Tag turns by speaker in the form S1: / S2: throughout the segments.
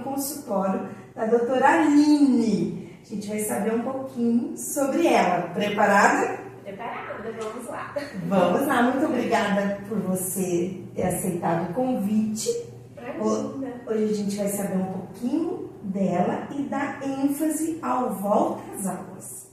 S1: no consultório da doutora Aline. A gente vai saber um pouquinho sobre ela. Preparada?
S2: Preparada, vamos lá.
S1: Vamos lá, muito obrigada por você ter aceitado o convite.
S2: Imagina.
S1: Hoje a gente vai saber um pouquinho dela e dar ênfase ao volta às aulas.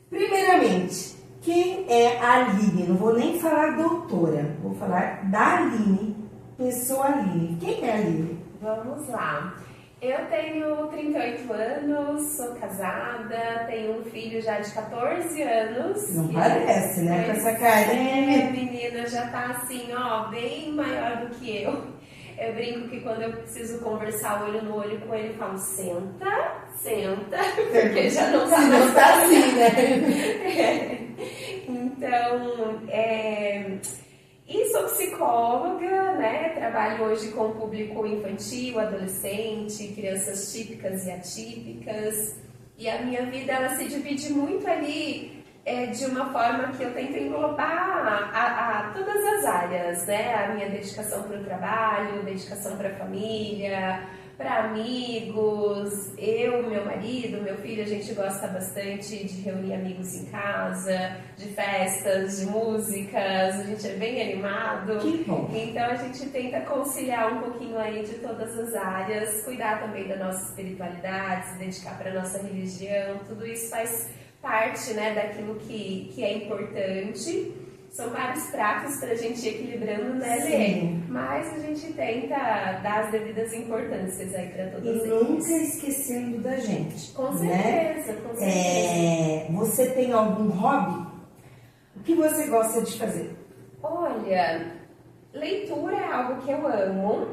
S1: Primeiramente, quem é a Aline? Não vou nem falar doutora, vou falar da Aline, pessoa Aline. Quem é a Aline?
S2: Vamos lá. Eu tenho 38 anos, sou casada, tenho um filho já de 14 anos.
S1: Não parece, né? Com essa carinha.
S2: Menina, já tá assim, ó, bem maior do que eu. Eu brinco que quando eu preciso conversar olho no olho com ele, eu falo, senta, porque já não tá mais
S1: assim, né?
S2: Então, e sou psicóloga, né? Trabalho hoje com o público infantil, adolescente, crianças típicas e atípicas. E a minha vida, ela se divide muito ali de uma forma que eu tento englobar a todas as áreas, né? A minha dedicação para o trabalho, dedicação para a família, para amigos. Eu, meu marido, meu filho, a gente gosta bastante de reunir amigos em casa, de festas, de músicas, a gente é bem animado.
S1: Que bom.
S2: Então a gente tenta conciliar um pouquinho aí de todas as áreas, cuidar também da nossa espiritualidade, se dedicar para a nossa religião, tudo isso faz parte, né, daquilo que é importante. São vários pratos para a gente ir equilibrando, né, Lê? Mas a gente tenta dar as devidas importâncias aí para todos eles.
S1: E nunca esquecendo da gente.
S2: Com certeza,
S1: né?
S2: com certeza.
S1: Você tem algum hobby? O que você gosta de fazer?
S2: Olha, leitura é algo que eu amo.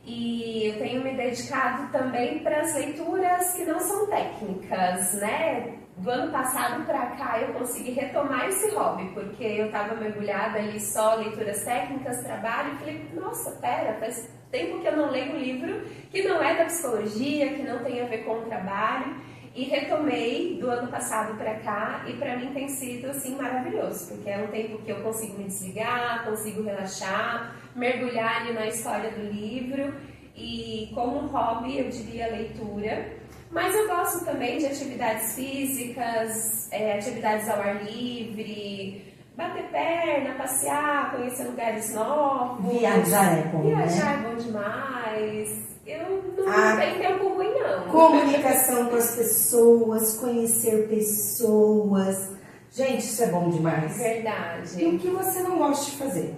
S2: E eu tenho me dedicado também para as leituras que não são técnicas, né? Do ano passado para cá eu consegui retomar esse hobby, porque eu estava mergulhada ali só leituras técnicas, trabalho, e falei, nossa, pera, faz tempo que eu não leio um livro que não é da psicologia, que não tem a ver com o trabalho, e retomei do ano passado para cá, e para mim tem sido assim maravilhoso, porque é um tempo que eu consigo me desligar, consigo relaxar, mergulhar ali na história do livro, e como hobby eu diria leitura. Mas eu gosto também de atividades físicas, atividades ao ar livre, bater perna, passear, conhecer lugares novos.
S1: Viajar é bom,
S2: Viajar
S1: né?
S2: é bom demais. Eu não tenho tempo ruim, não.
S1: Comunicação com as pessoas, conhecer pessoas. Gente, isso é bom demais.
S2: Verdade.
S1: E o que você não gosta de fazer?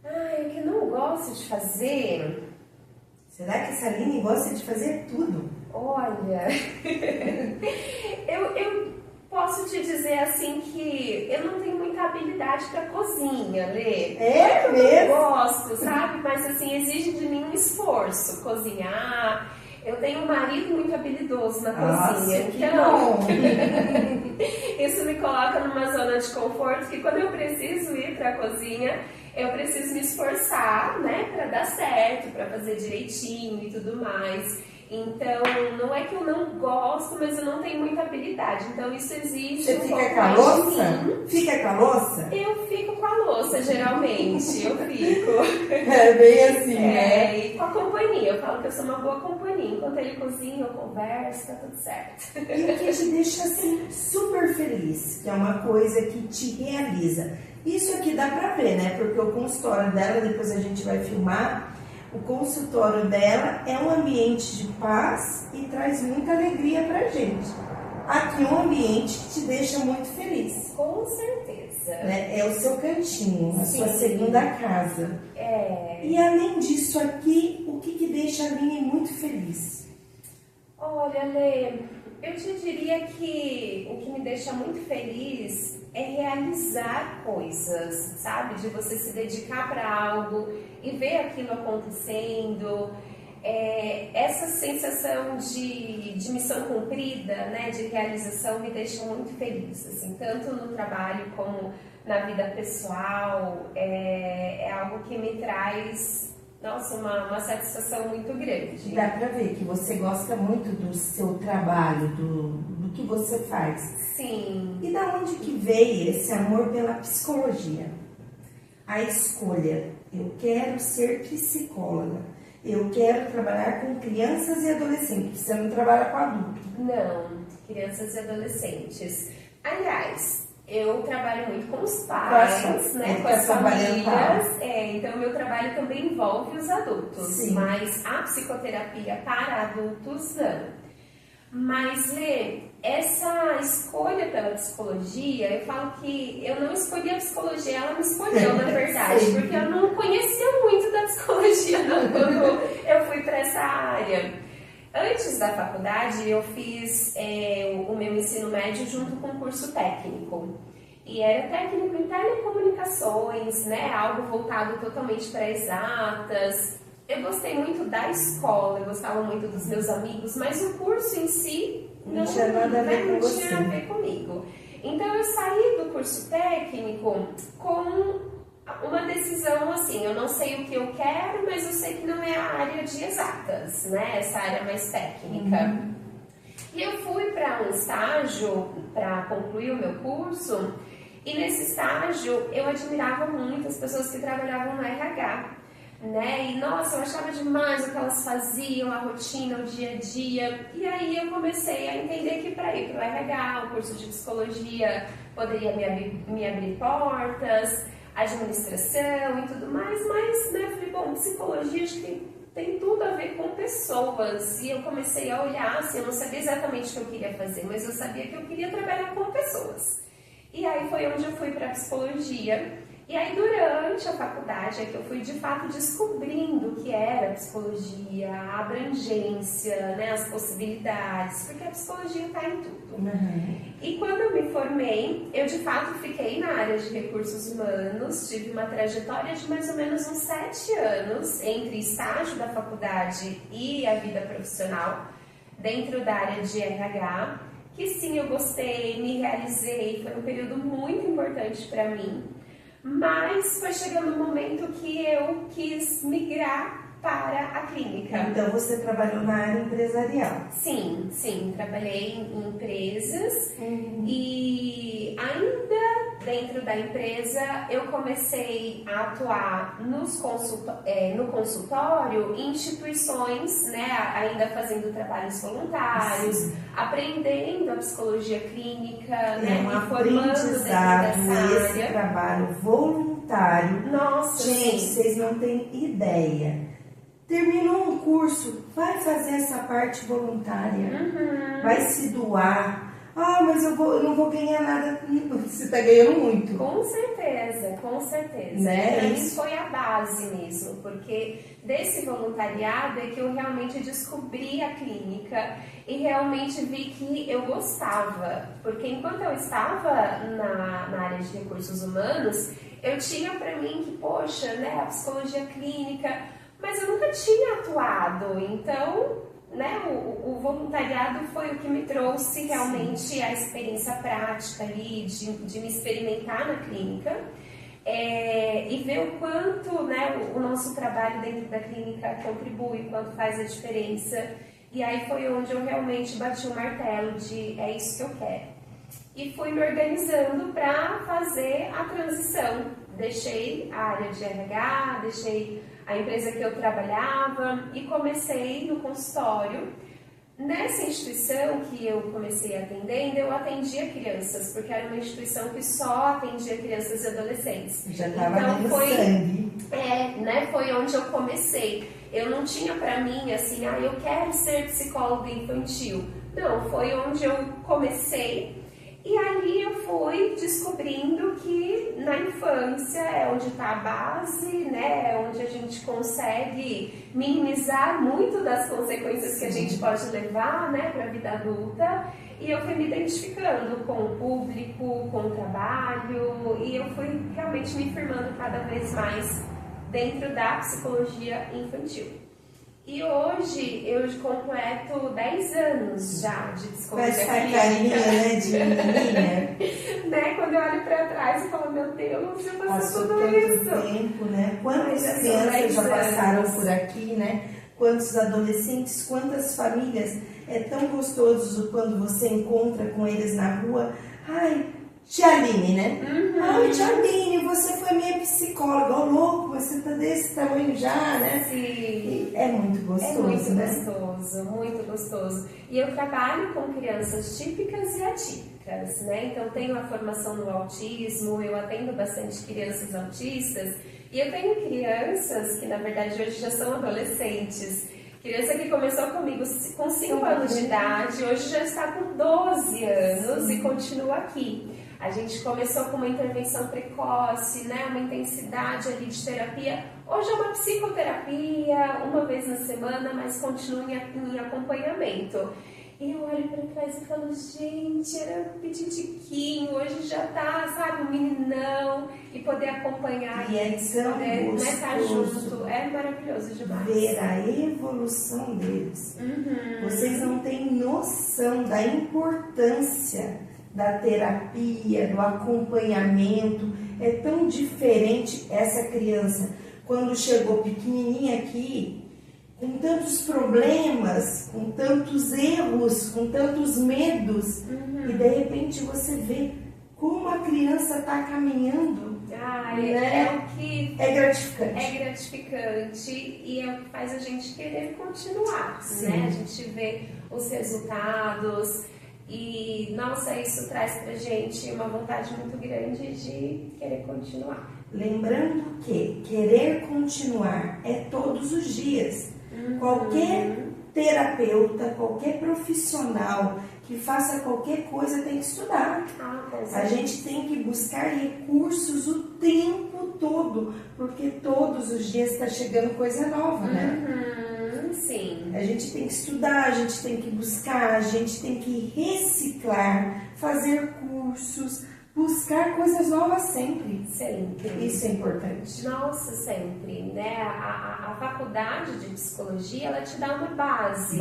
S2: Ai, o que eu não gosto de fazer...
S1: Será que essa Aline gosta de fazer tudo?
S2: Olha, eu posso te dizer assim que eu não tenho muita habilidade para cozinha, Lê.
S1: É mesmo?
S2: Eu gosto, sabe? Mas assim, exige de mim um esforço, cozinhar. Eu tenho um marido muito habilidoso na cozinha,
S1: que
S2: então
S1: bom.
S2: isso me coloca numa zona de conforto que quando eu preciso ir para a cozinha, eu preciso me esforçar, né, para dar certo, para fazer direitinho e tudo mais. Então, não é que eu não gosto, mas eu não tenho muita habilidade. Então, isso exige
S1: Você
S2: um
S1: fica
S2: pouco
S1: com a
S2: mais
S1: louça?
S2: de mim.
S1: Fica com a louça?
S2: Eu fico com a louça, geralmente. Eu fico.
S1: É bem assim, né?
S2: E com a companhia. Eu falo que eu sou uma boa companhia. Enquanto ele cozinha, eu converso, tá tudo certo.
S1: E o que te deixa assim super feliz, que é uma coisa que te realiza. Isso aqui dá pra ver, né? Porque o consultório dela, depois a gente vai filmar, o consultório dela é um ambiente de paz e traz muita alegria pra gente. Aqui é um ambiente que te deixa muito feliz.
S2: Com certeza.
S1: Né? É o seu cantinho, a
S2: Sim.
S1: sua segunda casa. E além disso aqui, o que deixa a Aline muito feliz?
S2: Olha, Lê, eu te diria que o que me deixa muito feliz é realizar coisas, sabe? De você se dedicar para algo e ver aquilo acontecendo. Essa sensação de missão cumprida, né? De realização me deixa muito feliz, assim, tanto no trabalho como na vida pessoal. É algo que me traz, nossa, uma satisfação muito grande.
S1: Dá pra ver que você gosta muito do seu trabalho, do que você faz.
S2: Sim.
S1: E da onde que veio esse amor pela psicologia? A escolha, eu quero ser psicóloga. eu quero trabalhar com crianças e adolescentes. Você não trabalha com adulto?
S2: Não, crianças e adolescentes. Aliás, eu trabalho muito com os pais, né, com as famílias. Então, meu trabalho também envolve os adultos. Sim. Mas a psicoterapia para adultos, não. Mas, Lê, essa escolha pela psicologia, eu falo que eu não escolhi a psicologia, ela me escolheu, na verdade, porque eu não conhecia muito da psicologia não, quando eu fui para essa área. Antes da faculdade, eu fiz o meu ensino médio junto com um curso técnico. E era técnico em telecomunicações, né? Algo voltado totalmente para exatas. Eu gostei muito da escola, eu gostava muito dos meus amigos, mas o curso em si não tinha nada a ver comigo. Então eu saí do curso técnico com uma decisão assim, eu não sei o que eu quero, mas eu sei que não é a área de exatas, né? Essa área mais técnica. E eu fui para um estágio para concluir o meu curso, e nesse estágio eu admirava muito as pessoas que trabalhavam no RH, né? E nossa, eu achava demais o que elas faziam, a rotina, o dia a dia. E aí eu comecei a entender que para ir para o RH, o curso de psicologia poderia me abrir portas, administração e tudo mais, mas, né, falei, bom, psicologia acho que tem tudo a ver com pessoas. E eu comecei a olhar, assim, eu não sabia exatamente o que eu queria fazer, mas eu sabia que eu queria trabalhar com pessoas. E aí foi onde eu fui para a psicologia. E aí durante a faculdade é que eu fui de fato descobrindo o que era a psicologia, a abrangência, né, as possibilidades, porque a psicologia está em tudo. E quando eu me formei, eu de fato fiquei na área de recursos humanos, tive uma trajetória de mais ou menos uns 7 anos entre estágio da faculdade e a vida profissional dentro da área de RH, que sim, eu gostei, me realizei, foi um período muito importante para mim. Mas foi chegando um momento que eu quis migrar para a clínica.
S1: Então você trabalhou na área empresarial?
S2: Sim, trabalhei em empresas e ainda dentro da empresa eu comecei a atuar no consultório em instituições, né, ainda fazendo trabalhos voluntários, aprendendo a psicologia clínica, né, me formando dentro dessa
S1: esse trabalho voluntário.
S2: Nossa,
S1: gente, vocês não têm ideia. Terminou um curso, vai fazer essa parte voluntária, vai se doar. Ah, mas eu não vou ganhar nada. Você está ganhando muito.
S2: Com certeza, com certeza.
S1: Né?
S2: Para mim foi a base mesmo, porque desse voluntariado é que eu realmente descobri a clínica e realmente vi que eu gostava. Porque enquanto eu estava na área de recursos humanos, eu tinha para mim que, poxa, né, a psicologia clínica, mas eu nunca tinha atuado, então, né, o voluntariado foi o que me trouxe realmente a experiência prática ali, de me experimentar na clínica e ver o quanto, né, o nosso trabalho dentro da clínica contribui, o quanto faz a diferença. E aí foi onde eu realmente bati o martelo de é isso que eu quero. E fui me organizando para fazer a transição. Deixei a área de RH, deixei a empresa que eu trabalhava e comecei no consultório. Nessa instituição que eu comecei atendendo, eu atendia crianças, porque era uma instituição que só atendia crianças e adolescentes.
S1: Já estava no sangue.
S2: Né, foi onde eu comecei. Eu não tinha para mim assim, eu quero ser psicóloga infantil. Não, foi onde eu comecei. E ali eu fui descobrindo que na infância é onde está a base, né? É onde a gente consegue minimizar muito das consequências que a gente pode levar, né, para a vida adulta. E eu fui me identificando com o público, com o trabalho, e eu fui realmente me firmando cada vez mais dentro da psicologia infantil. E hoje eu completo 10 anos já de psicologia clínica.
S1: Carinha, né, de menina.
S2: Né? Quando eu olho para trás e falo, meu Deus, já passou tudo
S1: tanto
S2: isso.
S1: tempo, né? Quantas crianças já passaram por aqui, né? Quantos adolescentes, quantas famílias. É tão gostoso quando você encontra com eles na rua. Ai, Tia Aline, né? Ai, Tia Aline, você foi minha psicóloga. Ô, louco, você tá desse tamanho já, né?
S2: Sim.
S1: E é muito gostoso,
S2: é muito
S1: né?
S2: gostoso, muito gostoso. E eu trabalho com crianças típicas e atípicas, né? Então, tenho a formação no autismo, eu atendo bastante crianças autistas. E eu tenho crianças que, na verdade, hoje já são adolescentes. Criança que começou comigo com 5 anos de idade, hoje já está com 12 anos e continua aqui. A gente começou com uma intervenção precoce, né, uma intensidade ali de terapia. Hoje é uma psicoterapia, uma vez na semana, mas continua em acompanhamento. E eu olho para trás e falo, gente, era petitiquinho, hoje já tá, sabe, um meninão, e poder acompanhar
S1: E é tão
S2: poder, né, estar
S1: gostoso
S2: junto, é maravilhoso demais.
S1: ver a evolução deles. Vocês não têm noção da importância da terapia, do acompanhamento. É tão diferente essa criança quando chegou pequenininha aqui, com tantos problemas, com tantos erros, com tantos medos, e de repente você vê como a criança está caminhando. Né?
S2: É o que
S1: é gratificante.
S2: É gratificante e é o que faz a gente querer continuar, né? A gente vê os resultados e, nossa, isso traz pra gente uma vontade muito grande de querer continuar.
S1: Lembrando que querer continuar é todos os dias. Qualquer terapeuta, qualquer profissional que faça qualquer coisa tem que estudar. A gente tem que buscar recursos o tempo todo, porque todos os dias está chegando coisa nova, né?
S2: Sim.
S1: A gente tem que estudar, a gente tem que buscar, a gente tem que reciclar, fazer cursos, buscar coisas novas sempre.
S2: Sempre.
S1: Isso é importante.
S2: Nossa, sempre, né? A faculdade de psicologia, ela te dá uma base.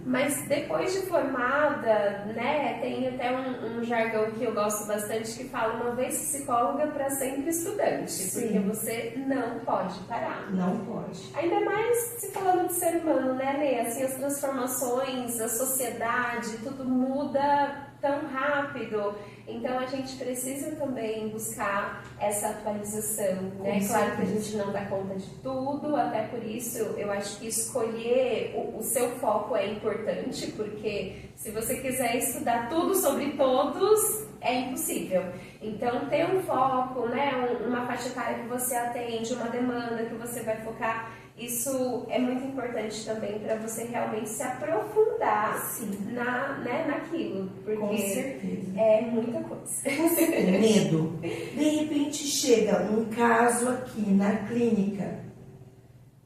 S2: Mas depois de formada, né, tem até um jargão que eu gosto bastante que fala uma vez psicóloga para sempre estudante.
S1: Sim.
S2: Porque você não pode parar.
S1: Não pode.
S2: Ainda mais se falando de ser humano, né, Lê? Assim, as transformações, a sociedade, tudo muda tão rápido. Então a gente precisa também buscar essa atualização, né? Claro que a gente não dá conta de tudo, até por isso eu acho que escolher o seu foco é importante, porque se você quiser estudar tudo sobre todos, é impossível. Então ter um foco, né? Uma faixa etária que você atende, uma demanda que você vai focar, isso é muito importante também para você realmente se aprofundar naquilo, porque
S1: com certeza.
S2: É muita coisa.
S1: Você tem medo? De repente chega um caso aqui na clínica.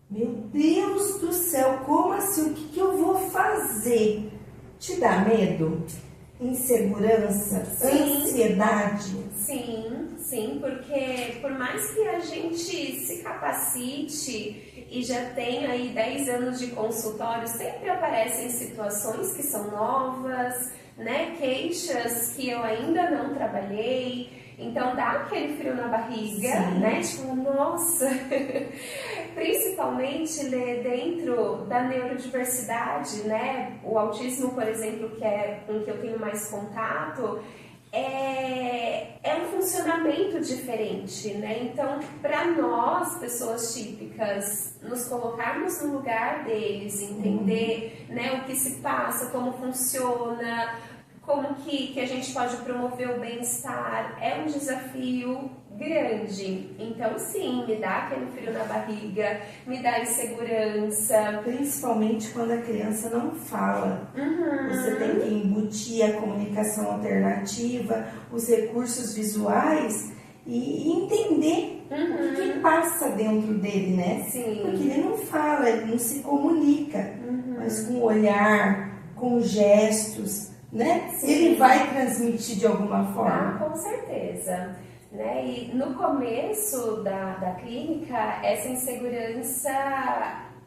S1: Meu Deus do céu, como assim? O que eu vou fazer? Te dá medo? Insegurança?
S2: Sim.
S1: Ansiedade?
S2: Sim, porque por mais que a gente se capacite e já tenha aí 10 anos de consultório, sempre aparecem situações que são novas, né? Queixas que eu ainda não trabalhei. Então dá aquele frio na barriga, né? Tipo, nossa! Principalmente dentro da neurodiversidade, né? O autismo, por exemplo, que é com que eu tenho mais contato, é um funcionamento diferente, né? Então, para nós, pessoas típicas, nos colocarmos no lugar deles, entender, né, o que se passa, como funciona, como que a gente pode promover o bem-estar, é um desafio grande. Então, sim, me dá aquele frio na barriga, me dá insegurança.
S1: Principalmente quando a criança não fala. Você tem que embutir a comunicação alternativa, os recursos visuais e entender o que passa dentro dele, né?
S2: Sim.
S1: Porque ele não fala, ele não se comunica, mas com o olhar, com gestos, né?
S2: Sim.
S1: Ele vai transmitir de alguma forma.
S2: Com certeza. Né? E no começo da clínica, essa insegurança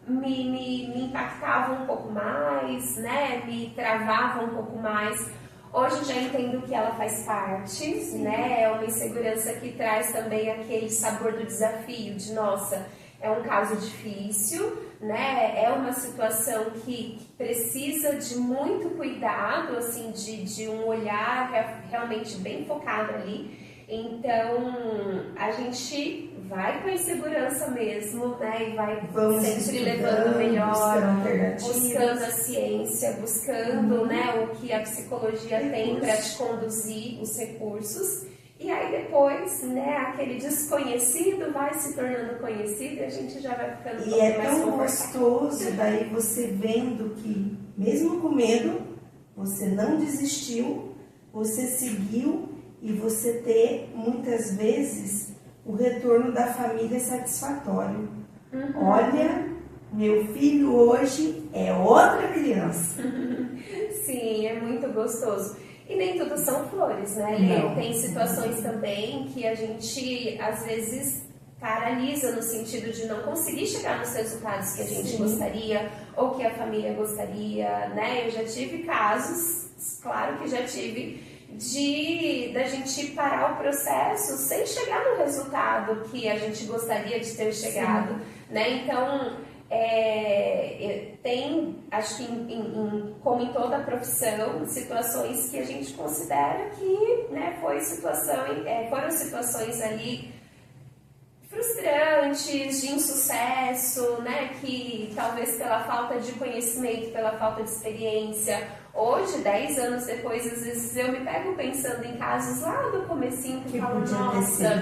S2: me impactava um pouco mais, né? Me travava um pouco mais. Hoje já entendo que ela faz parte, né? É uma insegurança que traz também aquele sabor do desafio, de nossa, é um caso difícil, né? É uma situação que precisa de muito cuidado, assim, de um olhar realmente bem focado ali. Então, a gente vai com a insegurança mesmo, né? E vai sempre levando o melhor, buscando a ciência, buscando, né, o que a psicologia tem para te conduzir, os recursos. E aí depois, né, aquele desconhecido vai se tornando conhecido e a gente já vai ficando um pouco mais confortável.
S1: E é tão gostoso daí você vendo que, mesmo com medo, você não desistiu, você seguiu e você ter, muitas vezes, o retorno da família satisfatório. Olha, meu filho hoje é outra criança.
S2: Sim, é muito gostoso. E nem tudo são flores, né, Lê? Tem situações também que a gente, às vezes, paralisa no sentido de não conseguir chegar nos resultados que a gente gostaria ou que a família gostaria, né? Eu já tive casos, claro que já tive, da gente parar o processo sem chegar no resultado que a gente gostaria de ter chegado, né? Então, tem, acho que como em toda a profissão, situações que a gente considera que, né, foram situações ali frustrantes, de insucesso, né, que talvez pela falta de conhecimento, pela falta de experiência, hoje, 10 anos depois, às vezes eu me pego pensando em casos lá do comecinho que falo, nossa,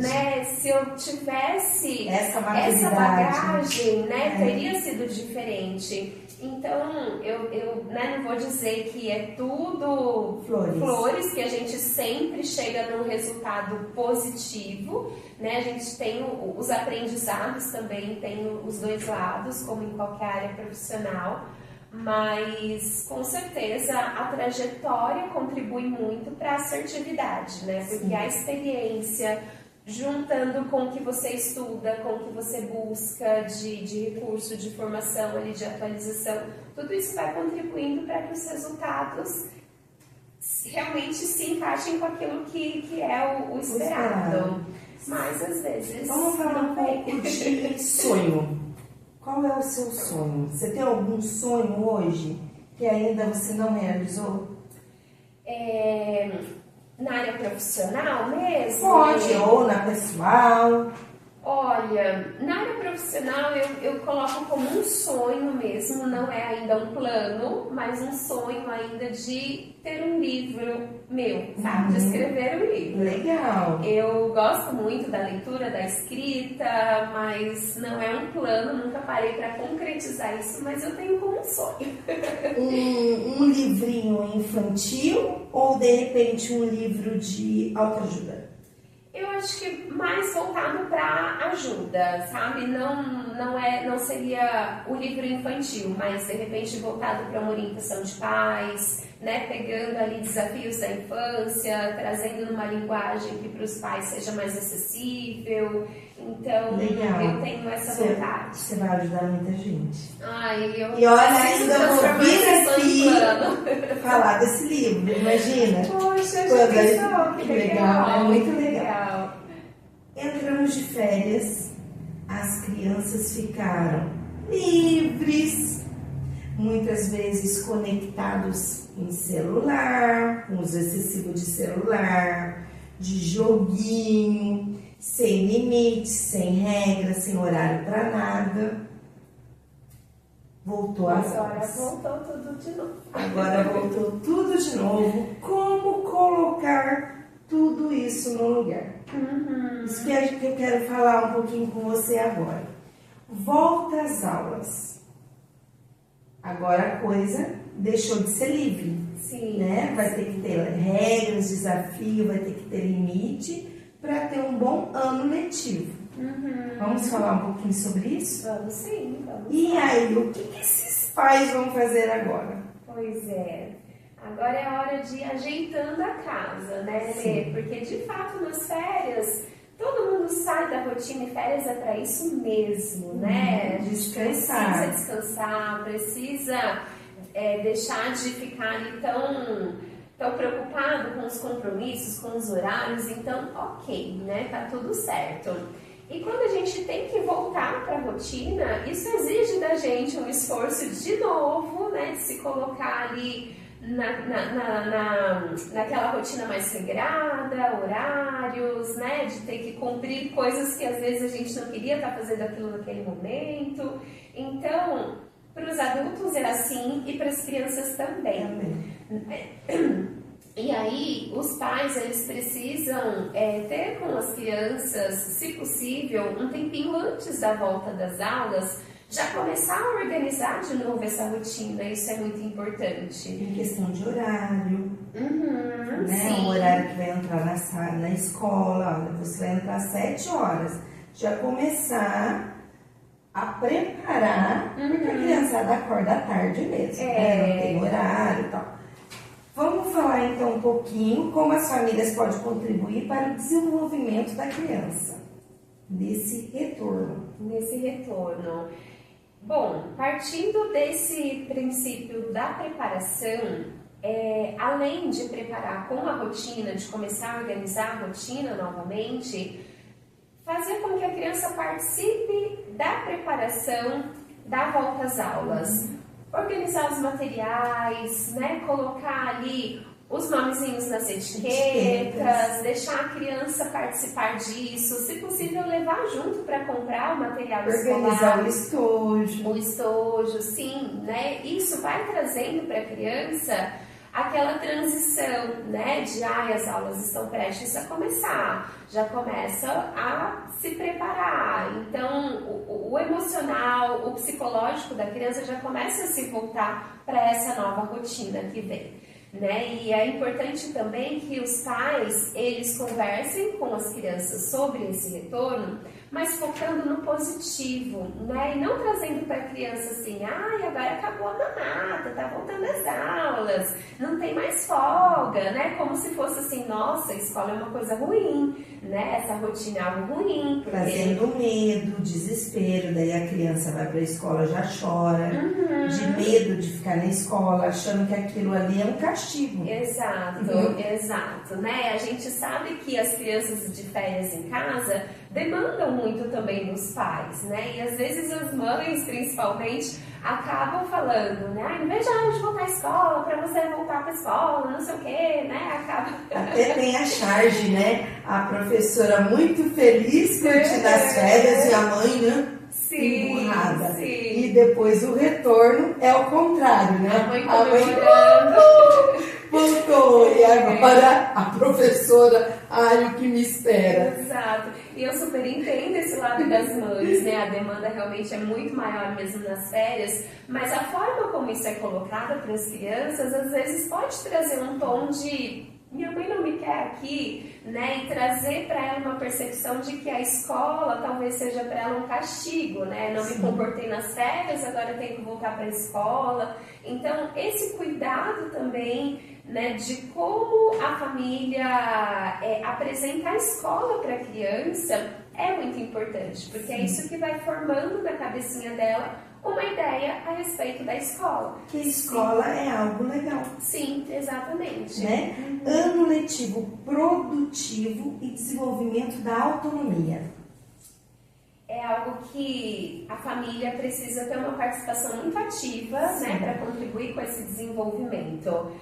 S2: né, se eu tivesse essa bagagem, né, teria sido diferente. Então, eu né, não vou dizer que é tudo flores, que a gente sempre chega num resultado positivo, né? A gente tem os aprendizados também, tem os dois lados, como em qualquer área profissional, mas com certeza a trajetória contribui muito para a assertividade, né? Porque a experiência, juntando com o que você estuda, com o que você busca de recurso, de formação, ali, de atualização, tudo isso vai contribuindo para que os resultados realmente se encaixem com aquilo que é o esperado. Mas às vezes...
S1: Vamos falar um pouco de sonho. Qual é o seu sonho? Você tem algum sonho hoje que ainda você não realizou?
S2: Na área profissional mesmo?
S1: Pode, ou na pessoal.
S2: Olha, na área profissional eu coloco como um sonho mesmo, não é ainda um plano, mas um sonho ainda de ter um livro meu, sabe? De escrever um livro.
S1: Legal.
S2: Eu gosto muito da leitura, da escrita, mas não é um plano, nunca parei para concretizar isso, mas eu tenho como um sonho.
S1: Um livrinho infantil ou de repente um livro de autoajuda?
S2: Eu acho que mais voltado para ajuda, sabe? Não seria o livro infantil, mas de repente voltado para uma orientação de pais, né? Pegando ali desafios da infância, trazendo numa linguagem que para os pais seja mais acessível. Então,
S1: legal.
S2: Eu tenho essa vontade.
S1: Você vai ajudar muita gente.
S2: E
S1: olha, ainda vou vir aqui falar desse livro, imagina.
S2: Poxa, já pensou? Que legal.
S1: É muito legal. Entramos de férias, as crianças ficaram livres, muitas vezes conectados em celular, com uso excessivo de celular, de joguinho, sem limite, sem regra, sem horário para nada. Voltou
S2: agora. Voltou tudo de novo.
S1: Agora voltou tudo de novo. Como colocar tudo isso no lugar? Isso que eu quero falar um pouquinho com você agora. Volta às aulas. Agora a coisa deixou de ser livre.
S2: Sim.
S1: Né? Vai ter que ter regras, desafio, vai ter que ter limite para ter um bom ano letivo. Vamos falar um pouquinho sobre isso?
S2: Vamos sim, vamos.
S1: E aí, o que esses pais vão fazer agora?
S2: Pois é. Agora é a hora de ir ajeitando a casa, né, Lê? Porque, de fato, nas férias, todo mundo sai da rotina e férias é para isso mesmo, né? A gente precisa descansar, precisa deixar de ficar ali tão preocupado com os compromissos, com os horários. Então, ok, né? Tá tudo certo. E quando a gente tem que voltar para a rotina, isso exige da gente um esforço de novo, né, de se colocar ali naquela rotina mais regrada, horários, né, de ter que cumprir coisas que às vezes a gente não queria estar fazendo aquilo naquele momento. Então, para os adultos é assim e para as crianças também. E aí, os pais, eles precisam ter com as crianças, se possível, um tempinho antes da volta das aulas, já começar a organizar de novo essa rotina. Isso é muito importante.
S1: Em questão de horário, né?
S2: Sim.
S1: O horário que vai entrar na escola, olha, você vai entrar às 7 horas. Já começar a preparar, porque a criançada acorda à tarde mesmo, né? Não tem horário e tal. Vamos falar então um pouquinho como as famílias podem contribuir para o desenvolvimento da criança nesse retorno.
S2: Bom, partindo desse princípio da preparação, além de preparar com a rotina, de começar a organizar a rotina novamente, fazer com que a criança participe da preparação da volta às aulas. Organizar os materiais, né? Colocar ali os nomezinhos nas etiquetas, deixar a criança participar disso, se possível levar junto para comprar o material escolar.
S1: Organizar o estojo.
S2: O estojo, sim, né? Isso vai trazendo para a criança aquela transição, né, de as aulas estão prestes a começar, já começa a se preparar, então o emocional, o psicológico da criança já começa a se voltar para essa nova rotina que vem, né, e é importante também que os pais, eles conversem com as crianças sobre esse retorno, mas focando no positivo, né? E não trazendo para a criança assim, agora acabou a mamata, tá voltando às aulas, não tem mais folga, né? Como se fosse assim, nossa, a escola é uma coisa ruim, né? Essa rotina é algo ruim.
S1: Trazendo medo, desespero, daí a criança vai para a escola, já chora, de medo de ficar na escola, achando que aquilo ali é um castigo.
S2: Exato, né? A gente sabe que as crianças de férias em casa demandam muito também dos pais, né? E às vezes as mães, principalmente, acabam falando, né? Não vejo a hora de voltar à escola, para você voltar para a escola, não sei o quê, né?
S1: Até tem a charge, né? A professora muito feliz curtindo as férias e a mãe, né? Emburrada.
S2: Sim.
S1: E depois o retorno é o contrário, né?
S2: A mãe
S1: voltou, e agora a professora, o que me espera.
S2: Exato, e eu super entendo esse lado das mães, né? A demanda realmente é muito maior mesmo nas férias, mas a forma como isso é colocada para as crianças, às vezes pode trazer um tom de minha mãe não me quer aqui, né? E trazer para ela uma percepção de que a escola talvez seja para ela um castigo, né? Não me comportei nas férias, agora eu tenho que voltar para a escola. Então, esse cuidado também, né, de como a família apresenta a escola para a criança é muito importante, porque é isso que vai formando na cabecinha dela uma ideia a respeito da escola.
S1: Que a escola é algo legal.
S2: Sim, exatamente.
S1: Né? Ano letivo produtivo e desenvolvimento da autonomia.
S2: É algo que a família precisa ter uma participação muito ativa, né, para contribuir com esse desenvolvimento.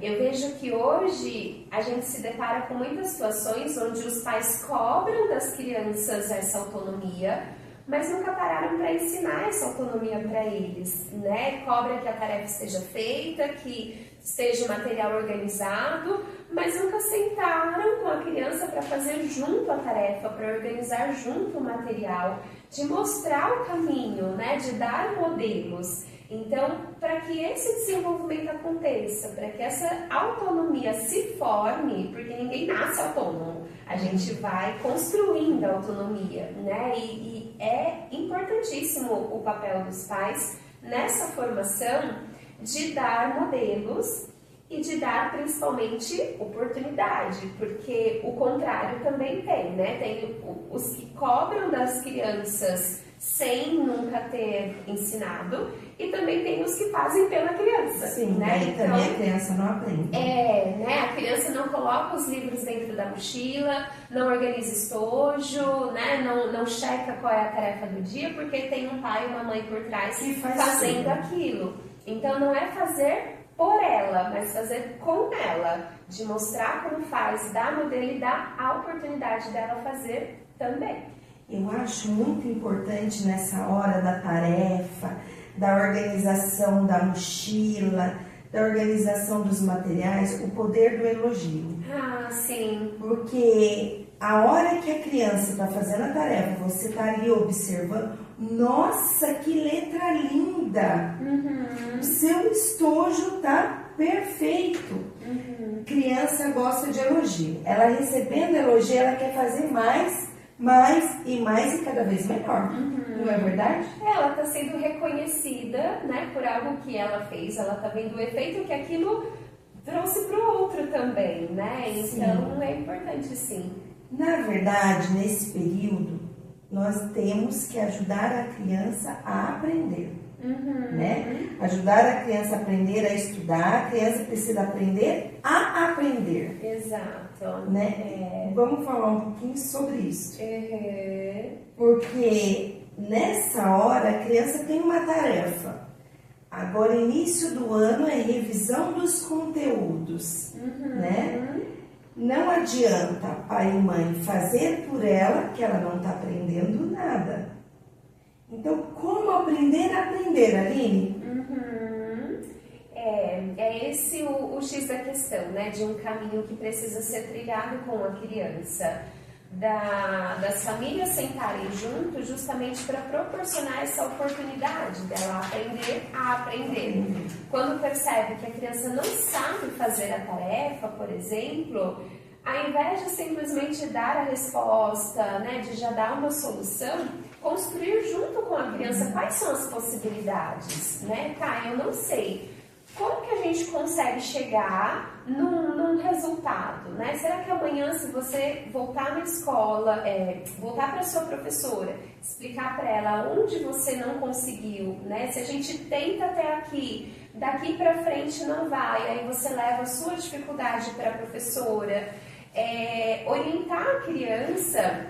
S2: Eu vejo que hoje a gente se depara com muitas situações onde os pais cobram das crianças essa autonomia, mas nunca pararam para ensinar essa autonomia para eles, né? Cobra que a tarefa esteja feita, que esteja o material organizado, mas nunca sentaram com a criança para fazer junto a tarefa, para organizar junto o material, de mostrar o caminho, né? De dar modelos. Então, para que esse desenvolvimento aconteça, para que essa autonomia se forme, porque ninguém nasce autônomo, a gente vai construindo a autonomia, né? E é importantíssimo o papel dos pais nessa formação de dar modelos e de dar principalmente oportunidade, porque o contrário também tem, né? Tem os que cobram das crianças sem nunca ter ensinado e também tem os que fazem pela criança.
S1: Sim,
S2: né?
S1: aí
S2: Então,
S1: também a criança não aprende.
S2: né? A criança não coloca os livros dentro da mochila, não organiza estojo, né? Não checa qual é a tarefa do dia, porque tem um pai e uma mãe por trás fazendo aquilo. Então não é fazer por ela, mas fazer com ela, de mostrar como faz, dar modelo e dar a oportunidade dela fazer também.
S1: Eu acho muito importante nessa hora da tarefa, da organização da mochila, da organização dos materiais, o poder do elogio.
S2: Ah, sim.
S1: Porque a hora que a criança está fazendo a tarefa, você está ali observando, nossa, que letra linda! O seu estojo está perfeito. Criança gosta de elogio. Ela recebendo elogio, ela quer fazer mais e cada vez melhor. Não é verdade?
S2: Ela está sendo reconhecida, né, por algo que ela fez. Ela está vendo o efeito que aquilo trouxe para o outro também, né? Então é importante, sim.
S1: Na verdade, nesse período, nós temos que ajudar a criança a aprender. Né? Ajudar a criança a aprender a estudar, a criança precisa aprender a aprender.
S2: Exato.
S1: Né? Vamos falar um pouquinho sobre isso. Porque nessa hora a criança tem uma tarefa. Agora, início do ano é revisão dos conteúdos. Né? Não adianta pai e mãe fazer por ela, que ela não está aprendendo nada. Então, como aprender a aprender, Aline?
S2: É esse o X da questão, né? De um caminho que precisa ser trilhado com a criança. Das famílias sentarem junto justamente para proporcionar essa oportunidade dela aprender a aprender. Quando percebe que a criança não sabe fazer a tarefa, por exemplo, ao invés de simplesmente dar a resposta, né, de já dar uma solução, construir junto com a criança quais são as possibilidades, né? Tá, eu não sei. Como que a gente consegue chegar num resultado, né? Será que amanhã, se você voltar na escola, voltar para sua professora, explicar para ela onde você não conseguiu, né? Se a gente tenta até aqui, daqui para frente não vai, aí você leva a sua dificuldade para a professora, orientar a criança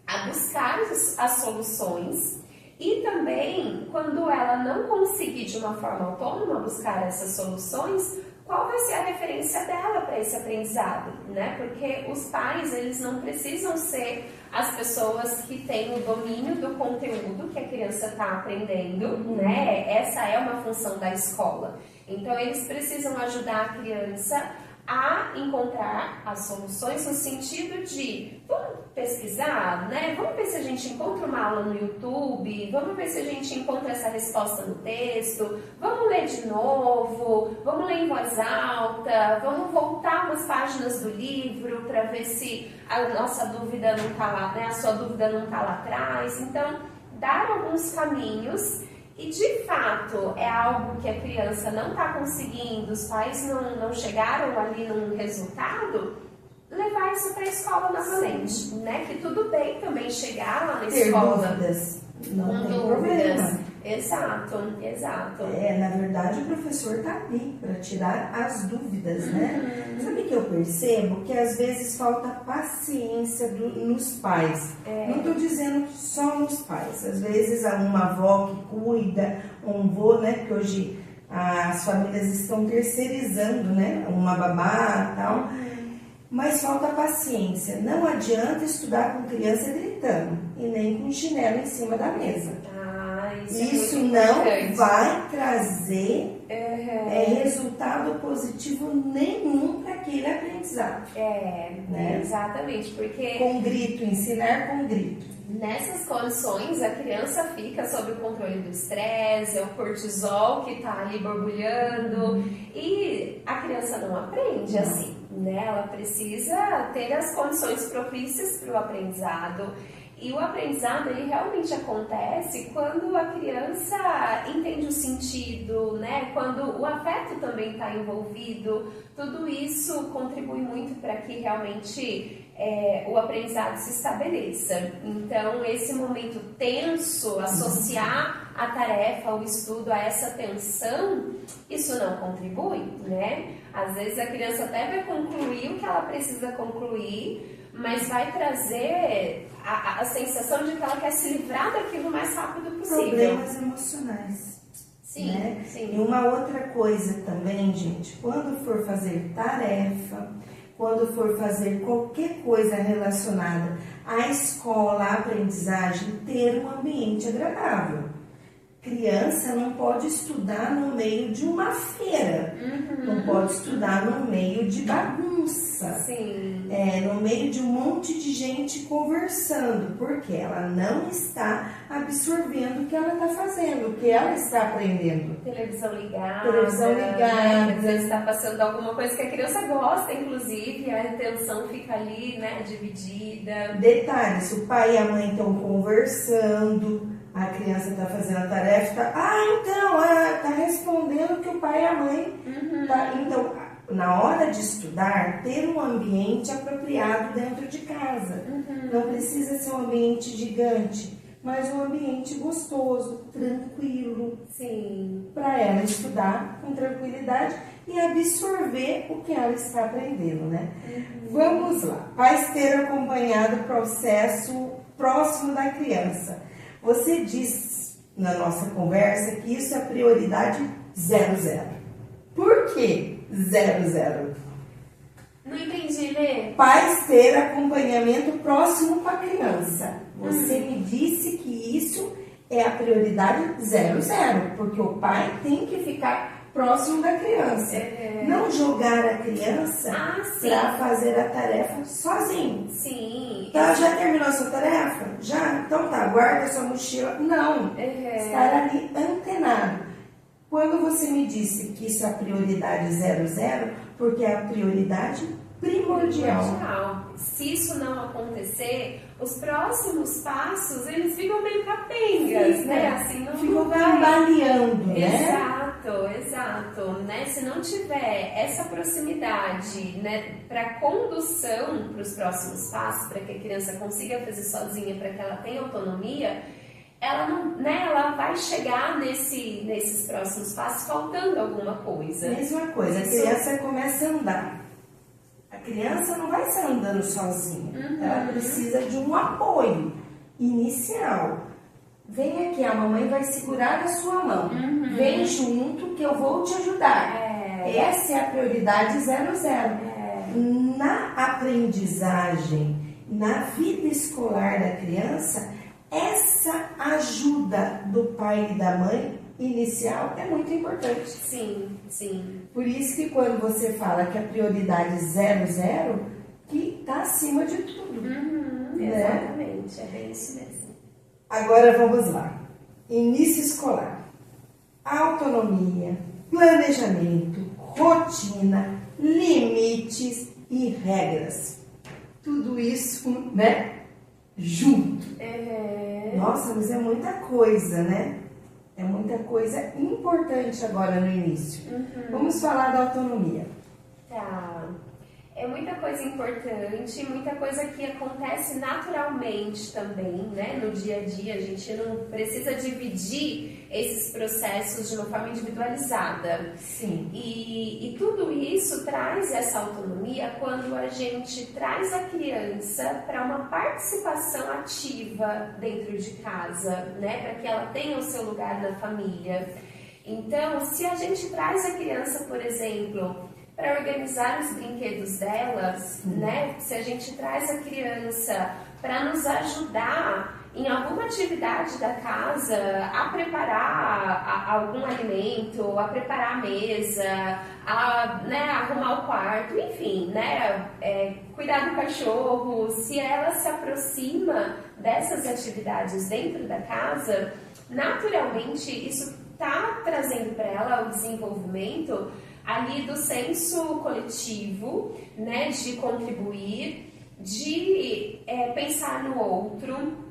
S2: a buscar as soluções. E também, quando ela não conseguir de uma forma autônoma buscar essas soluções, qual vai ser a referência dela para esse aprendizado, né? Porque os pais, eles não precisam ser as pessoas que têm o domínio do conteúdo que a criança está aprendendo, né? Essa é uma função da escola. Então, eles precisam ajudar a criança a encontrar as soluções no sentido de, vamos pesquisar, né? Vamos ver se a gente encontra uma aula no YouTube, vamos ver se a gente encontra essa resposta no texto, vamos ler de novo, vamos ler em voz alta, vamos voltar umas páginas do livro para ver se a nossa dúvida não está lá, né? A sua dúvida não está lá atrás. Então, dar alguns caminhos. E de fato é algo que a criança não está conseguindo, os pais não chegaram ali num resultado, levar isso para a escola novamente, né? Que tudo bem também chegar lá na escola.
S1: Dúvidas. Não tem problema.
S2: Exato.
S1: Na verdade o professor está ali para tirar as dúvidas, né? Sabe que eu percebo? Que às vezes falta paciência nos pais. Não estou dizendo que só nos pais. Às vezes há uma avó que cuida, um vô, né? Porque hoje as famílias estão terceirizando, né? Uma babá e tal. Mas falta paciência. Não adianta estudar com criança gritando e nem com chinelo em cima da mesa. Isso não vai trazer resultado positivo nenhum para aquele aprendizado.
S2: Né? Exatamente, porque
S1: com grito, ensinar com grito.
S2: Nessas condições, a criança fica sob o controle do estresse, é o cortisol que está ali borbulhando e a criança não aprende assim, né? Ela precisa ter as condições propícias para o aprendizado. E o aprendizado, ele realmente acontece quando a criança entende o sentido, né? Quando o afeto também está envolvido. Tudo isso contribui muito para que realmente o aprendizado se estabeleça. Então, esse momento tenso, associar a tarefa, o estudo a essa tensão, isso não contribui, né? Às vezes a criança até vai concluir o que ela precisa concluir, mas vai trazer a sensação de que ela quer se livrar daquilo o mais rápido possível.
S1: Problemas emocionais.
S2: Sim,
S1: né?
S2: sim.
S1: E uma outra coisa também, gente, quando for fazer tarefa, quando for fazer qualquer coisa relacionada à escola, à aprendizagem, ter um ambiente agradável. Criança não pode estudar no meio de uma feira, não pode estudar no meio de bagunça,
S2: Sim.
S1: No meio de um monte de gente conversando, porque ela não está absorvendo o que ela está fazendo, o que ela está aprendendo.
S2: Televisão ligada.
S1: Né?
S2: Às vezes está passando alguma coisa que a criança gosta, inclusive, a atenção fica ali, né, dividida.
S1: Detalhes, o pai e a mãe estão conversando. A criança está fazendo a tarefa, está respondendo que o pai e a mãe. Então, na hora de estudar, ter um ambiente apropriado dentro de casa. Não precisa ser um ambiente gigante, mas um ambiente gostoso, tranquilo.
S2: Sim.
S1: Para ela estudar com tranquilidade e absorver o que ela está aprendendo, né? Vamos lá. Pais ter acompanhado o processo próximo da criança. Você disse na nossa conversa que isso é prioridade 00. Por que 00?
S2: Não entendi, Lê.
S1: Pais ter acompanhamento próximo com a criança. Você me disse que isso é a prioridade 00, porque o pai tem que ficar próximo da criança. Não jogar a criança para fazer a tarefa sozinho.
S2: Sim.
S1: Então, já terminou a sua tarefa? Já? Então tá, guarda a sua mochila. Não. Estar ali antenado. Quando você me disse que isso é a prioridade 00, porque é a prioridade primordial.
S2: Se isso não acontecer, os próximos passos, eles ficam meio capengas, né? Assim, não
S1: ficam
S2: vai
S1: cambaleando, né?
S2: Exato, né? Se não tiver essa proximidade, né, para condução para os próximos passos, para que a criança consiga fazer sozinha, para que ela tenha autonomia, ela não, né, ela vai chegar nesses próximos passos faltando alguma coisa.
S1: Mesma coisa, a criança começa a andar. A criança não vai sair andando sozinha, ela precisa de um apoio inicial. Vem aqui, a mamãe vai segurar a sua mão. Vem junto que eu vou te ajudar. Essa é a prioridade 00. Na aprendizagem, na vida escolar da criança, essa ajuda do pai e da mãe inicial é muito importante.
S2: Sim, sim.
S1: Por isso que quando você fala que a prioridade 00, que está acima de tudo. Né?
S2: Exatamente, é bem isso mesmo.
S1: Agora vamos lá. Início escolar. Autonomia, planejamento, rotina, limites e regras. Tudo isso, né? Junto. Nossa, mas é muita coisa, né? É muita coisa importante agora no início. Vamos falar da autonomia.
S2: Tá. É muita coisa importante, muita coisa que acontece naturalmente também, né? No dia a dia, a gente não precisa dividir esses processos de uma forma individualizada.
S1: Sim.
S2: E tudo isso traz essa autonomia quando a gente traz a criança para uma participação ativa dentro de casa, né? Para que ela tenha o seu lugar na família. Então, se a gente traz a criança, por exemplo, para organizar os brinquedos delas, né? Se a gente traz a criança para nos ajudar em alguma atividade da casa, a preparar algum alimento, a preparar a mesa, né, arrumar o quarto, enfim, né, cuidar do cachorro. Se ela se aproxima dessas atividades dentro da casa, naturalmente isso está trazendo para ela o desenvolvimento ali do senso coletivo, né, de contribuir, de pensar no outro,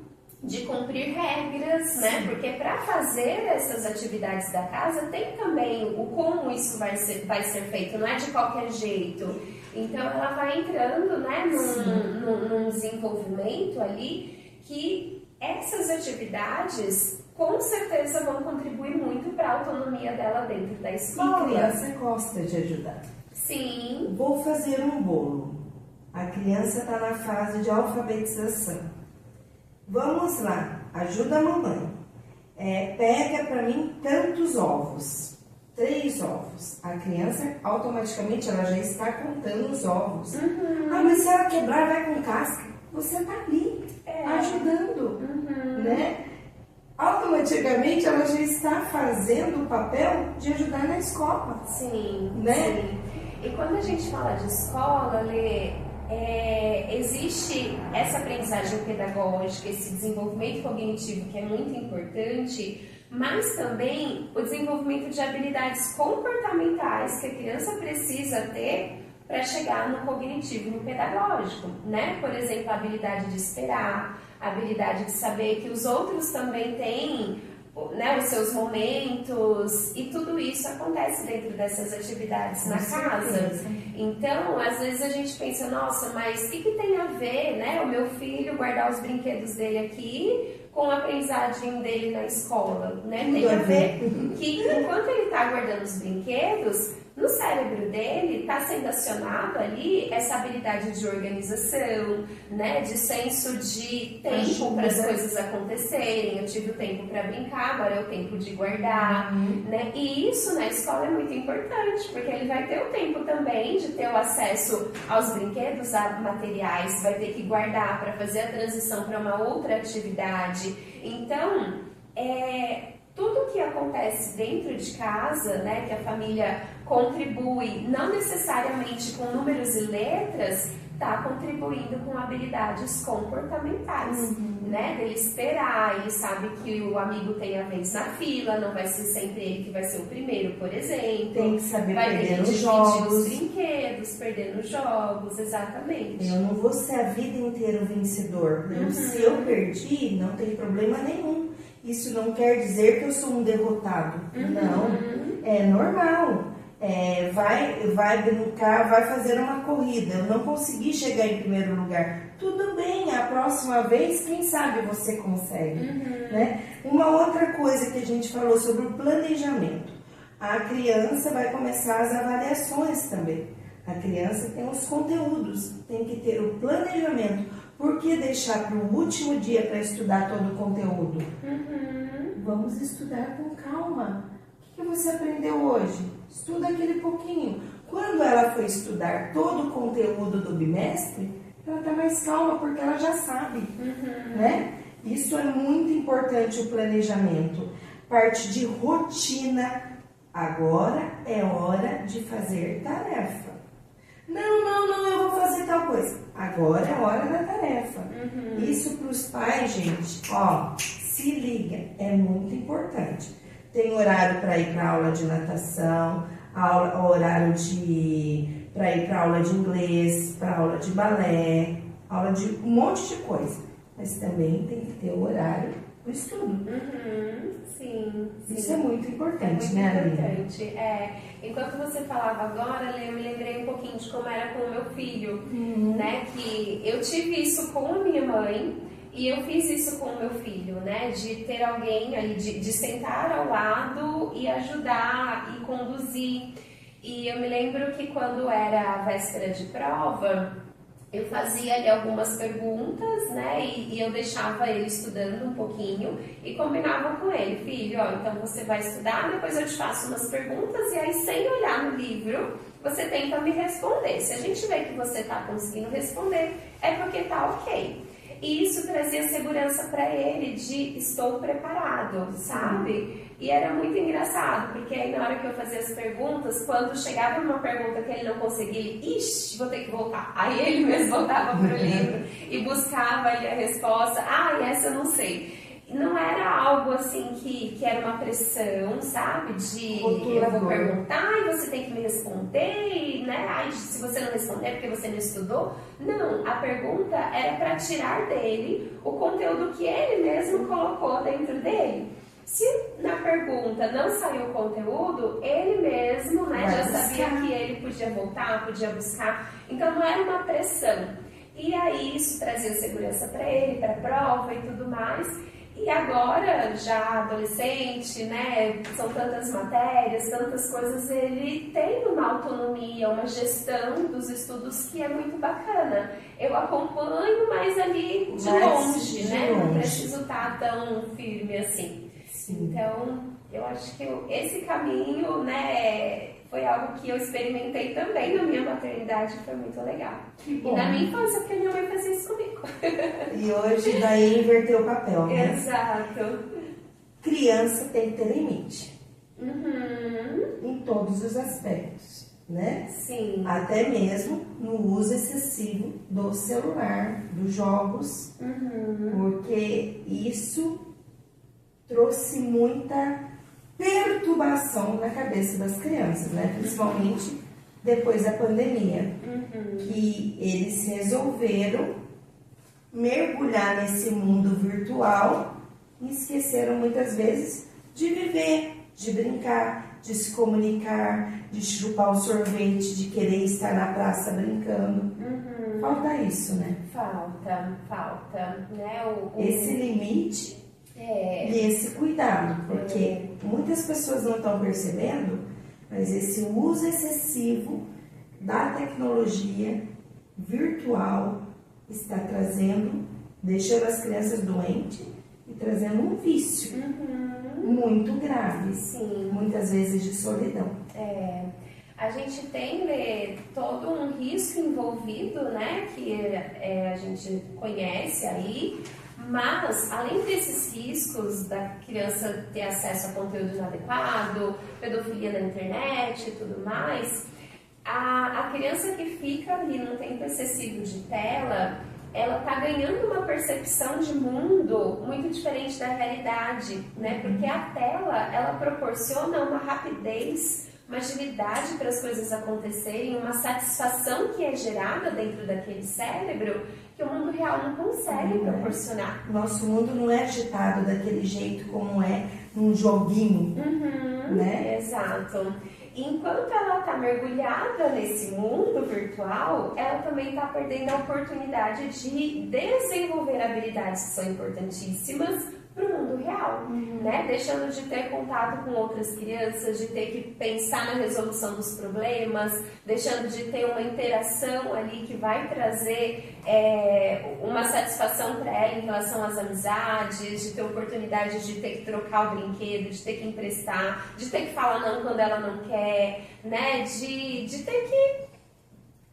S2: de cumprir regras, né? Porque para fazer essas atividades da casa tem também o como isso vai ser feito, não é de qualquer jeito. Então ela vai entrando, né, num desenvolvimento ali que essas atividades com certeza vão contribuir muito para a autonomia dela dentro da escola.
S1: E criança gosta de ajudar.
S2: Sim.
S1: Vou fazer um bolo. A criança está na fase de alfabetização. Vamos lá, ajuda a mamãe. Pega para mim tantos ovos, 3 ovos. A criança automaticamente ela já está contando os ovos. Mas se ela quebrar, vai com casca. Você está ali, ajudando, né? Automaticamente ela já está fazendo o papel de ajudar na escola.
S2: Sim,
S1: né?
S2: Sim. E quando a gente fala de escola, Lê, existe essa aprendizagem pedagógica, esse desenvolvimento cognitivo que é muito importante, mas também o desenvolvimento de habilidades comportamentais que a criança precisa ter para chegar no cognitivo, no pedagógico, né? Por exemplo, a habilidade de esperar, a habilidade de saber que os outros também têm, né, os seus momentos, e tudo isso acontece dentro dessas atividades na casa. Então, às vezes a gente pensa, nossa, mas o que tem a ver, né, o meu filho guardar os brinquedos dele aqui com a aprendizagem dele na escola, né? Tem a ver que enquanto ele está guardando os brinquedos, no cérebro dele está sendo acionado ali essa habilidade de organização, né? De senso de tempo para as coisas acontecerem. Eu tive o tempo para brincar, agora é o tempo de guardar, né? E isso na escola é muito importante, porque ele vai ter o tempo também de ter o acesso aos brinquedos, a materiais, vai ter que guardar para fazer a transição para uma outra atividade. Então, tudo que acontece dentro de casa, né, que a família contribui, não necessariamente com números e letras, está contribuindo com habilidades comportamentais, né? Dele esperar, ele sabe que o amigo tem a vez na fila, não vai ser sempre ele que vai ser o primeiro, por exemplo.
S1: Tem que saber
S2: vai
S1: perder
S2: ter que
S1: nos
S2: dividir
S1: jogos.
S2: os brinquedos, perder nos jogos, exatamente.
S1: Eu não vou ser a vida inteira o vencedor. Se eu perdi, não tem problema nenhum. Isso não quer dizer que eu sou um derrotado. Não, é normal. Vai brincar, vai fazer uma corrida. Eu não consegui chegar em primeiro lugar. Tudo bem, a próxima vez, quem sabe você consegue. Né? Uma outra coisa que a gente falou sobre o planejamento. A criança vai começar as avaliações também. A criança tem os conteúdos, tem que ter o planejamento. Por que deixar para o último dia para estudar todo o conteúdo? Vamos estudar com calma. O que você aprendeu hoje? Estuda aquele pouquinho. Quando ela for estudar todo o conteúdo do bimestre, ela está mais calma porque ela já sabe. Né? Isso é muito importante, o planejamento. Parte de rotina. Agora é hora de fazer tarefa. Não, eu vou fazer tal coisa. Agora é hora da tarefa. Isso para os pais, gente, se liga, é muito importante. Tem horário para ir para aula de natação, horário para ir para aula de inglês, para aula de balé, aula de um monte de coisa. Mas também tem que ter o horário do estudo.
S2: Sim.
S1: Isso é muito importante,
S2: muito
S1: né,
S2: importante. Enquanto você falava agora, eu me lembrei um pouquinho de como era com o meu filho, né? Que eu tive isso com a minha mãe e eu fiz isso com o meu filho, né? De ter alguém ali, de sentar ao lado e ajudar e conduzir. E eu me lembro que quando era a véspera de prova, eu fazia ali algumas perguntas, né, e eu deixava ele estudando um pouquinho e combinava com ele, filho, então você vai estudar, depois eu te faço umas perguntas e aí sem olhar no livro, você tenta me responder. Se a gente vê que você está conseguindo responder, é porque tá ok. E isso trazia segurança para ele de estou preparado, sabe? E era muito engraçado, porque aí na hora que eu fazia as perguntas, quando chegava uma pergunta que ele não conseguia, ele, vou ter que voltar. Aí ele mesmo voltava pro livro e buscava ali a resposta, essa eu não sei. Não era algo assim que era uma pressão, sabe? De eu vou perguntar e você tem que me responder, e, né? Ai, se você não responder é porque você não estudou. Não, a pergunta era para tirar dele o conteúdo que ele mesmo colocou dentro dele. Se na pergunta não saiu o conteúdo, ele mesmo, né, já sabia que ele podia voltar, podia buscar. Então não era uma pressão. E aí isso trazia segurança para ele, para a prova e tudo mais. E agora, já adolescente, né, são tantas matérias, tantas coisas, ele tem uma autonomia, uma gestão dos estudos que é muito bacana. Eu acompanho, mas ali de longe, né, não preciso estar tão firme assim. Sim. Então, eu acho que esse caminho, né, foi algo que eu experimentei também na minha maternidade, foi muito legal. E na minha infância, porque minha mãe fazia isso comigo.
S1: E hoje daí inverteu o papel, né?
S2: Exato.
S1: Criança tem que ter limite.
S2: Uhum.
S1: Em todos os aspectos, né?
S2: Sim.
S1: Até mesmo no uso excessivo do celular, dos jogos, porque isso trouxe muita perturbação na cabeça das crianças, né? Principalmente depois da pandemia, que eles resolveram mergulhar nesse mundo virtual e esqueceram muitas vezes de viver, de brincar, de se comunicar, de chupar o sorvete, de querer estar na praça brincando. Falta isso, né?
S2: Falta, né?
S1: Esse limite e esse cuidado, porque muitas pessoas não estão percebendo, mas esse uso excessivo da tecnologia virtual está deixando as crianças doentes e trazendo um vício muito grave,
S2: sim,
S1: muitas vezes de solidão.
S2: A gente tem todo um risco envolvido, né, que a gente conhece aí. Mas, além desses riscos da criança ter acesso a conteúdo inadequado, pedofilia na internet e tudo mais, a criança que fica ali num tempo excessivo de tela, ela está ganhando uma percepção de mundo muito diferente da realidade, né? Porque a tela, ela proporciona uma rapidez, uma agilidade para as coisas acontecerem, uma satisfação que é gerada dentro daquele cérebro que o mundo real não consegue proporcionar.
S1: Nosso mundo não é agitado daquele jeito como é num joguinho, né?
S2: Exato. Enquanto ela está mergulhada nesse mundo virtual, ela também está perdendo a oportunidade de desenvolver habilidades que são importantíssimas para o mundo real, né? Deixando de ter contato com outras crianças, de ter que pensar na resolução dos problemas, deixando de ter uma interação ali que vai trazer uma satisfação para ela em relação às amizades, de ter oportunidade de ter que trocar o brinquedo, de ter que emprestar, de ter que falar não quando ela não quer, né? De ter que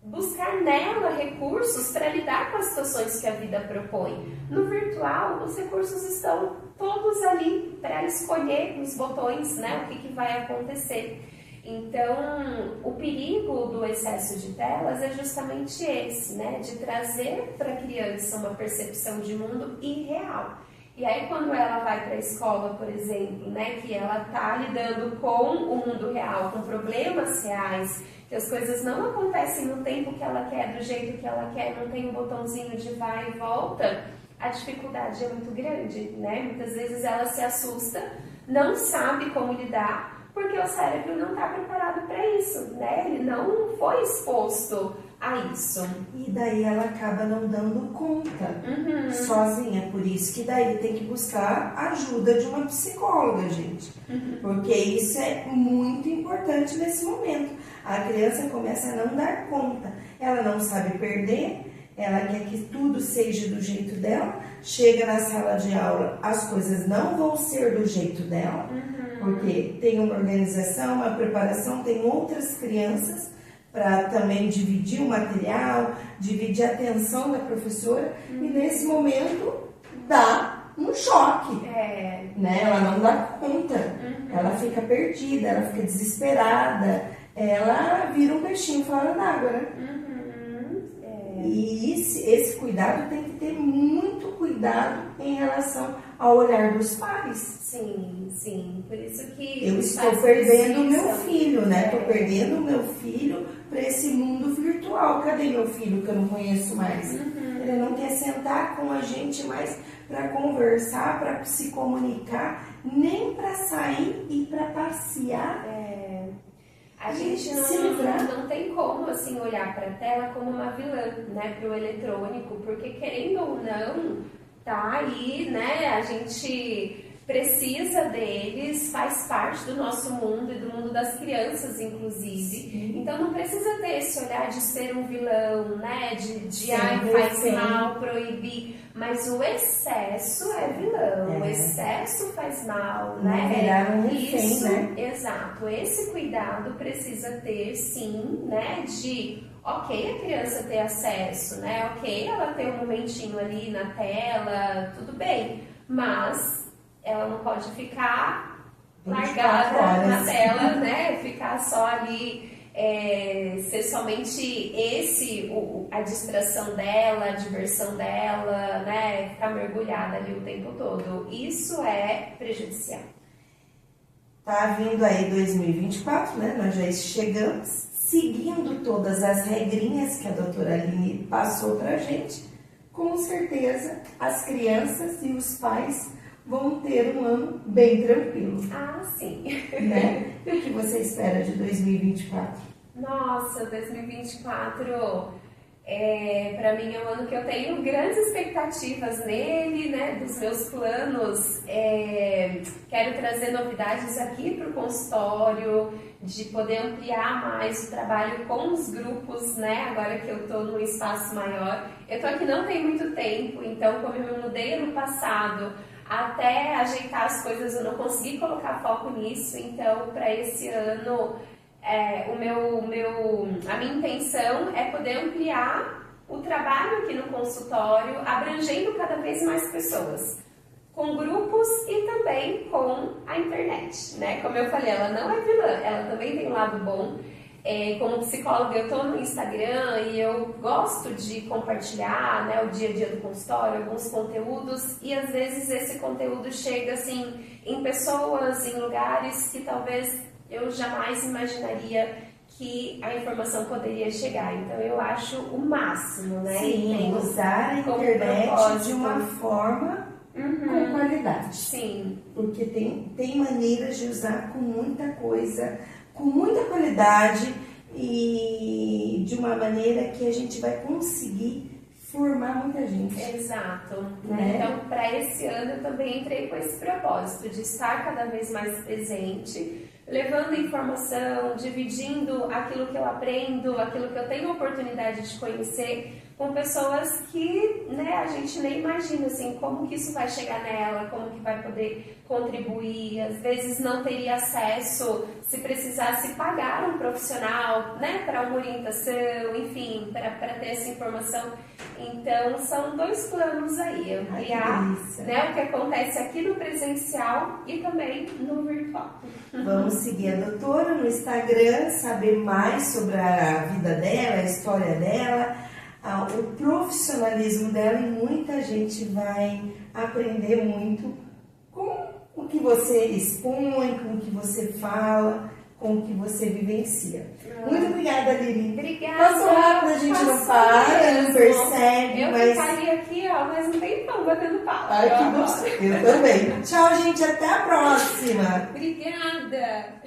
S2: buscar nela recursos para lidar com as situações que a vida propõe. No virtual, os recursos estão todos ali para escolher os botões, né, o que vai acontecer. Então, o perigo do excesso de telas é justamente esse, né, de trazer para a criança uma percepção de mundo irreal. E aí, quando ela vai para a escola, por exemplo, né, que ela está lidando com o mundo real, com problemas reais, que as coisas não acontecem no tempo que ela quer, do jeito que ela quer, não tem um botãozinho de vai e volta, a dificuldade é muito grande, né? Muitas vezes ela se assusta, não sabe como lidar, porque o cérebro não está preparado para isso, né? Ele não foi exposto a isso.
S1: E daí ela acaba não dando conta sozinha, por isso que daí tem que buscar ajuda de uma psicóloga, gente. Porque isso é muito importante nesse momento. A criança começa a não dar conta, ela não sabe perder, ela quer que tudo seja do jeito dela, chega na sala de aula, as coisas não vão ser do jeito dela, porque tem uma organização, uma preparação, tem outras crianças para também dividir o material, dividir a atenção da professora, e nesse momento dá um choque, né? Ela não dá conta, ela fica perdida, ela fica desesperada, ela vira um peixinho fora d'água, né? E esse cuidado tem que ter muito cuidado em relação ao olhar dos pais.
S2: Sim. Por isso que
S1: eu estou perdendo o meu filho, né? Estou perdendo o meu filho para esse mundo virtual. Cadê meu filho que eu não conheço mais? Ele não quer sentar com a gente mais para conversar, para se comunicar, nem para sair e para passear.
S2: A gente não tem como assim olhar para a tela como uma vilã, né, para o eletrônico, porque querendo ou não, tá aí, né, a gente precisa deles, faz parte do nosso mundo e do mundo das crianças, inclusive. Então não precisa ter esse olhar de ser um vilão, né, de faz mal, proibir, mas o excesso é vilão, o excesso faz mal, né?
S1: Virar um refém, né?
S2: Exato, esse cuidado precisa ter, sim, né, de ok a criança ter acesso, né, ok ela ter um momentinho ali na tela, tudo bem, mas ela não pode ficar largada na tela, né? Ficar só ali, ser somente a distração dela, a diversão dela, né? Ficar mergulhada ali o tempo todo. Isso é prejudicial.
S1: Tá vindo aí 2024, né? Nós já chegamos, seguindo todas as regrinhas que a doutora Aline passou pra gente. Com certeza, as crianças e os pais vão ter um ano bem tranquilo.
S2: Sim.
S1: Né? E o que você espera de 2024?
S2: Nossa, 2024 para mim é um ano que eu tenho grandes expectativas nele, né? Dos meus planos. Quero trazer novidades aqui para o consultório, de poder ampliar mais o trabalho com os grupos, né? Agora que eu estou num espaço maior. Eu estou aqui não tem muito tempo, então como eu me mudei ano passado, até ajeitar as coisas eu não consegui colocar foco nisso, então para esse ano a minha intenção é poder ampliar o trabalho aqui no consultório, abrangendo cada vez mais pessoas, com grupos e também com a internet, né? Como eu falei, ela não é vilã, ela também tem um lado bom. Como psicóloga, eu estou no Instagram e eu gosto de compartilhar, né, o dia a dia do consultório, alguns conteúdos, e às vezes esse conteúdo chega assim em pessoas, em lugares que talvez eu jamais imaginaria que a informação poderia chegar. Então eu acho o máximo, né?
S1: Sim, usar a internet de uma forma com qualidade.
S2: Sim.
S1: Porque tem maneiras de usar com muita coisa, com muita qualidade e de uma maneira que a gente vai conseguir formar muita gente.
S2: Exato. Né? Então, para esse ano eu também entrei com esse propósito de estar cada vez mais presente, levando informação, dividindo aquilo que eu aprendo, aquilo que eu tenho oportunidade de conhecer com pessoas que, né, a gente nem imagina assim, como que isso vai chegar nela, como que vai poder contribuir, às vezes não teria acesso se precisasse pagar um profissional, né, para uma orientação, enfim, para ter essa informação. Então, são dois planos aí, ampliar, né, o que acontece aqui no presencial e também no virtual.
S1: Vamos seguir a doutora no Instagram, saber mais sobre a vida dela, a história dela, o profissionalismo dela, e muita gente vai aprender muito com o que você expõe, com o que você fala, com o que você vivencia. Muito obrigada, Lili.
S2: Obrigada.
S1: Passou rápido, a gente não para, não percebe,
S2: eu
S1: mas...
S2: ficaria aqui, ó, mas não tem pão batendo papo.
S1: Ai, que gostoso. Eu também. Tchau, gente. Até a próxima.
S2: Obrigada.